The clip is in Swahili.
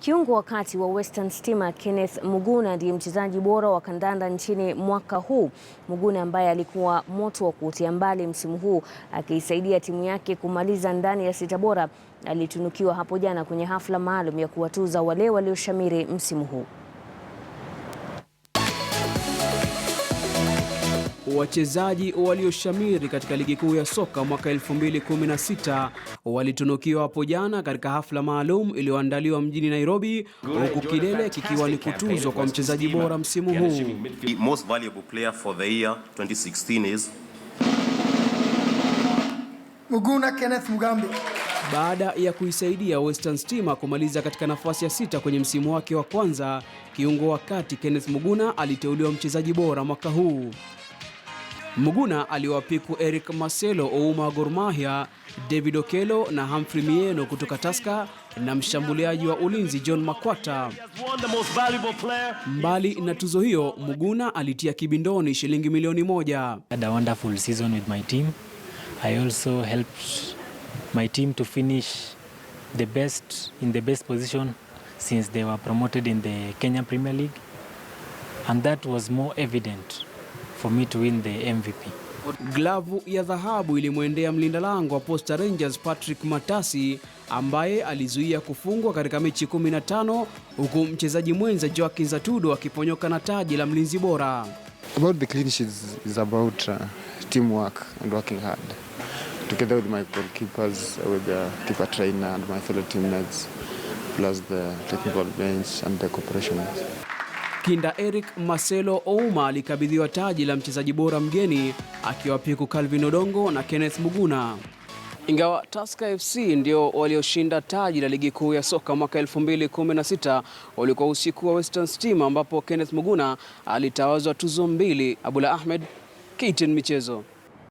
Kiungo wa kati wa Western Stima Kenneth Muguna ndiye mchezaji bora wa kandanda nchini mwaka huu. Muguna ambaye alikuwa moto wa kutia mbali msimu huu akiisaidia timu yake kumaliza ndani ya sita bora, alitunukiwa hapo jana kwenye hafla maalum ya kuwatuza wale walioshamiri msimu huu. Wachezaji walioshamiri katika ligi kuu ya soka mwaka 2016 walitunukiwa hapo jana katika hafla maalum iliyoandaliwa mjini Nairobi, huku kilele kikiwa ni kutuzwa kwa mchezaji bora msimu huu. The most valuable player for the year 2016 is Muguna Kenneth Mugambi. Baada ya kuisaidia Western Stima kumaliza katika nafasi ya 6 kwenye msimu wake wa kwanza, kiungo wa kati Kenneth Muguna aliteuliwa mchezaji bora mwaka huu. Muguna aliwapiku Eric Marcelo Ouma Gor Mahia, David Okello na Humphrey Mieno kutoka Tusker na mshambuliaji wa Ulinzi John Makwata. Mbali na tuzo hiyo, Muguna alitia kibindoni shilingi milioni 1. I had a wonderful season with my team. I also helped my team to finish in the best position since they were promoted in the Kenya Premier League, and that was more evident for me to win the MVP. Glavu ya dhahabu ilimwendea mlinda lango wa Posta Rangers Patrick Matasi ambaye alizuia kufungwa katika mechi 15, huku mchezaji mwenza Joaquin Zatudo akiponyoka na taji la mlinzi bora. About the clean sheets is about teamwork and working hard together with my goalkeepers, with the keeper trainer and my fellow teammates, plus the technical bench and the cooperation. Kinda Eric Marcelo Ouma alikabidhiwa taji la mchezaji bora mgeni akiwapiku Calvin Odongo na Kenneth Muguna. Ingawa Tusker FC ndio walioshinda taji la ligi kuu ya soka mwaka 2016, walikuwa usiku wa Western Stima ambapo Kenneth Muguna alitawazwa tuzo 2. Abula Ahmed, KTN Michezo.